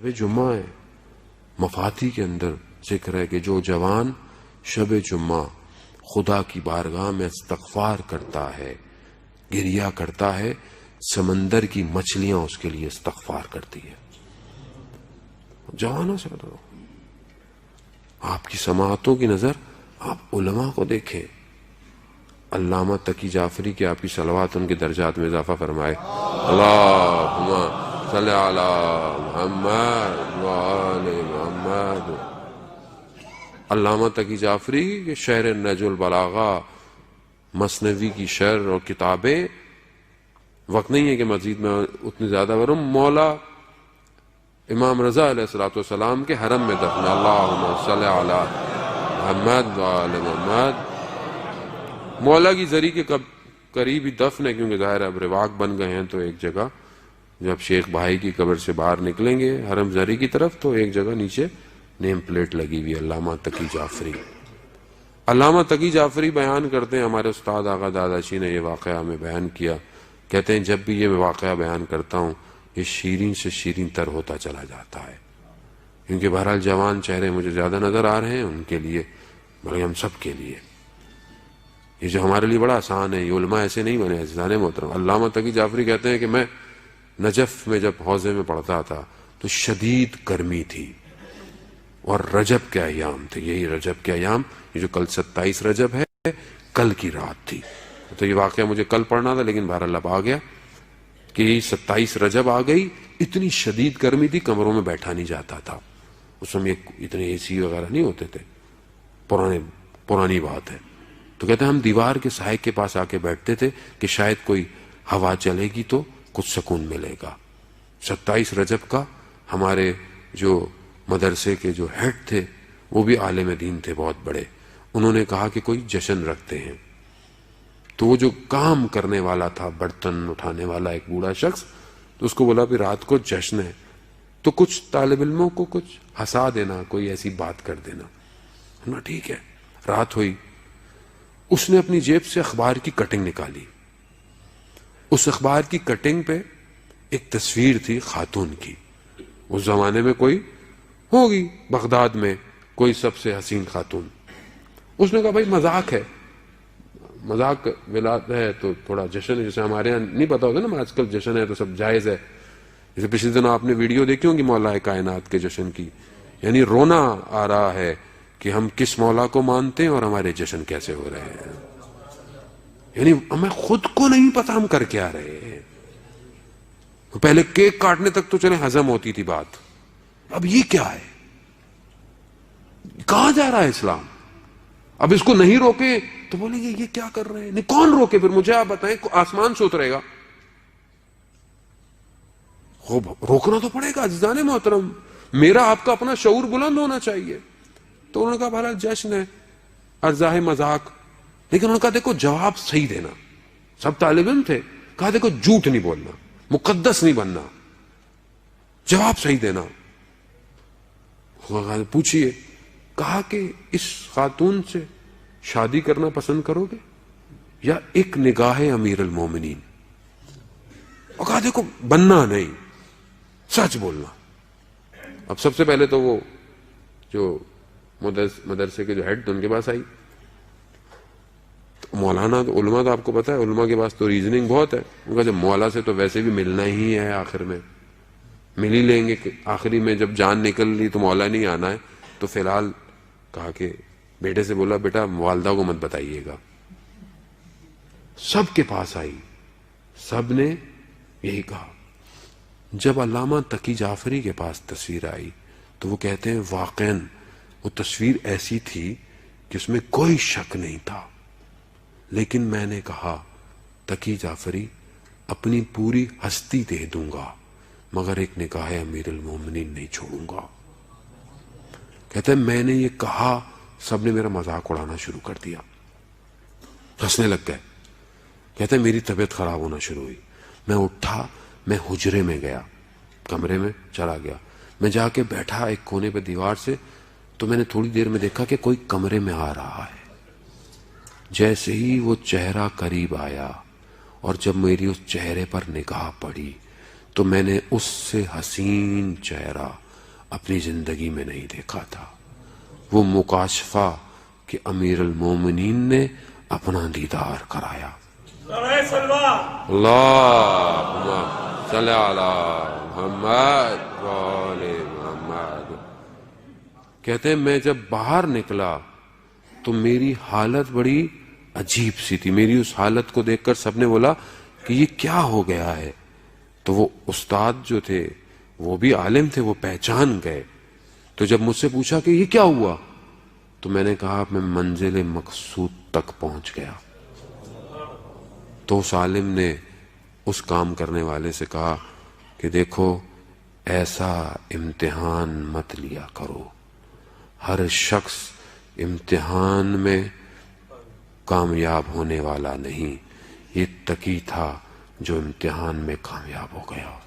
شب جمعہ ہے. مفاتی کے اندر ذکر ہے کہ جو جوان شب جمعہ خدا کی بارگاہ میں استغفار کرتا ہے، گریا کرتا ہے، سمندر کی مچھلیاں اس کے لیے استغفار کرتی ہے. جوانوں سے بتاؤ، آپ کی سماعتوں کی نظر آپ علماء کو دیکھیں. علامہ تقی جعفری کی آپ کی صلوات ان کے درجات میں اضافہ فرمائے. اللہم صلی علی محمد وآل محمد. علامہ تقی جعفری کے شعر نہج البلاغہ، مثنوی کی شرح اور کتابیں، وقت نہیں ہے کہ مزید میں اتنی زیادہ کروں. مولا امام رضا علیہ الصلوۃ والسلام کے حرم میں دفن. اللہم صلی علی محمد وآل محمد. مولا کی زری کے قریب ہی دفن ہے، کیونکہ ظاہر اب رواق بن گئے ہیں. تو ایک جگہ جب شیخ بھائی کی قبر سے باہر نکلیں گے حرم زری کی طرف، تو ایک جگہ نیچے نیم پلیٹ لگی ہوئی علامہ تقی جعفری. علامہ تقی جعفری بیان کرتے ہیں، ہمارے استاد آغا داداشی نے یہ واقعہ ہمیں بیان کیا. کہتے ہیں جب بھی یہ واقعہ بیان کرتا ہوں یہ شیرین سے شیرین تر ہوتا چلا جاتا ہے، کیونکہ بہرحال جوان چہرے مجھے زیادہ نظر آ رہے ہیں ان کے لیے، بلکہ ہم سب کے لیے. یہ جو ہمارے لیے بڑا آسان ہے، یہ علماء ایسے نہیں بنے عزیزان محترم. علامہ تقی جعفری کہتے ہیں کہ میں نجف میں جب حوضے میں پڑھتا تھا تو شدید گرمی تھی اور رجب کے ایام تھے. یہی رجب کے ایام، یہ جو کل 27 رجب ہے، کل کی رات تھی. تو یہ واقعہ مجھے کل پڑھنا تھا، لیکن بہرحال اب آ گیا کہ 27 رجب آ گئی. اتنی شدید گرمی تھی، کمروں میں بیٹھا نہیں جاتا تھا. اس سمے اتنے اے سی وغیرہ نہیں ہوتے تھے، پرانی بات ہے. تو کہتے ہیں ہم دیوار کے سائے کے پاس آ کے بیٹھتے تھے کہ شاید کوئی ہوا چلے گی تو کچھ سکون ملے گا. 27 رجب کا ہمارے جو مدرسے کے جو ہیڈ تھے وہ بھی عالم دین تھے بہت بڑے. انہوں نے کہا کہ کوئی جشن رکھتے ہیں. تو وہ جو کام کرنے والا تھا، برتن اٹھانے والا ایک بوڑھا شخص، تو اس کو بولا بھی رات کو جشن ہے تو کچھ طالب علموں کو کچھ ہنسا دینا، کوئی ایسی بات کر دینا. ٹھیک ہے. رات ہوئی، اس نے اپنی جیب سے اخبار کی کٹنگ نکالی. اس اخبار کی کٹنگ پہ ایک تصویر تھی خاتون کی. اس زمانے میں کوئی ہوگی بغداد میں کوئی سب سے حسین خاتون. اس نے کہا بھائی مذاق ہے، مذاق ولاد ہے تو تھوڑا جشن ہے. جیسے ہمارے یہاں نہیں پتا ہوتا نا آج کل جشن ہے تو سب جائز ہے. جیسے پچھلے دن آپ نے ویڈیو دیکھی ہوگی مولا کائنات کے جشن کی، یعنی رونا آ رہا ہے کہ ہم کس مولا کو مانتے ہیں اور ہمارے جشن کیسے ہو رہے ہیں. یعنی ہمیں خود کو نہیں پتا ہم کر کے آ رہے ہیں. پہلے کیک کاٹنے تک تو چلے ہضم ہوتی تھی بات، اب یہ کیا ہے؟ کہاں جا رہا ہے اسلام؟ اب اس کو نہیں روکے تو بولیں گے یہ کیا کر رہے ہیں. نہیں، کون روکے پھر؟ مجھے آپ بتائیں، آسمان سے اترے گا؟ خوب روکنا تو پڑے گا عزیزان محترم. میرا آپ کا اپنا شعور بلند ہونا چاہیے. تو انہوں نے کہا بھلا جشن ہے، ارزاہ مذاق. لیکن انہوں نے کہا دیکھو جواب صحیح دینا. سب طالب علم تھے. کہا دیکھو جھوٹ نہیں بولنا، مقدس نہیں بننا، جواب صحیح دینا. پوچھئے. کہا کہ اس خاتون سے شادی کرنا پسند کرو گے یا ایک نگاہ امیر المومنین؟ اور کہا دیکھو بننا نہیں، سچ بولنا. اب سب سے پہلے تو وہ جو مدرسے کے جو ہیڈ ان کے پاس آئی. مولانا تو علماء تو آپ کو پتا ہے علماء کے پاس تو ریزننگ بہت ہے. ان کا جب مولا سے تو ویسے بھی ملنا ہی ہے، آخر میں مل ہی لیں گے. آخری میں جب جان نکل لی تو مولا نہیں آنا ہے. تو فی الحال کہا کہ بیٹے سے بولا بیٹا والدہ کو مت بتائیے گا. سب کے پاس آئی، سب نے یہی کہا. جب علامہ تقی جعفری کے پاس تصویر آئی تو وہ کہتے ہیں واقعاً وہ تصویر ایسی تھی کہ اس میں کوئی شک نہیں تھا. لیکن میں نے کہا تقی جعفری اپنی پوری ہستی دے دوں گا مگر ایک نگاہ امیر المومنین نہیں چھوڑوں گا. کہتے ہیں میں نے یہ کہا، سب نے میرا مذاق اڑانا شروع کر دیا، ہنسنے لگ گئے. کہتے ہیں میری طبیعت خراب ہونا شروع ہوئی. میں اٹھا، میں حجرے میں گیا، کمرے میں چلا گیا. میں جا کے بیٹھا ایک کونے پہ دیوار سے. تو میں نے تھوڑی دیر میں دیکھا کہ کوئی کمرے میں آ رہا ہے. جیسے ہی وہ چہرہ قریب آیا اور جب میری اس چہرے پر نگاہ پڑی تو میں نے اس سے حسین چہرہ اپنی زندگی میں نہیں دیکھا تھا، وہ مکاشفہ کہ امیر المومنین نے اپنا دیدار کرایا۔ اللہم صلی علی محمد وآل محمد۔ کہتے ہیں میں جب باہر نکلا تو میری حالت بڑی عجیب سی تھی، میری اس حالت کو دیکھ کر سب نے بولا کہ یہ کیا ہو گیا ہے؟ تو وہ استاد جو تھے وہ بھی عالم تھے، وہ پہچان گئے۔ تو جب مجھ سے پوچھا کہ یہ کیا ہوا، تو میں نے کہا میں منزل مقصود تک پہنچ گیا۔ تو اس عالم نے اس کام کرنے والے سے کہا کہ دیکھو ایسا امتحان مت لیا کرو، ہر شخص امتحان میں کامیاب ہونے والا نہیں، یہ تقی تھا جو امتحان میں کامیاب ہو گیا۔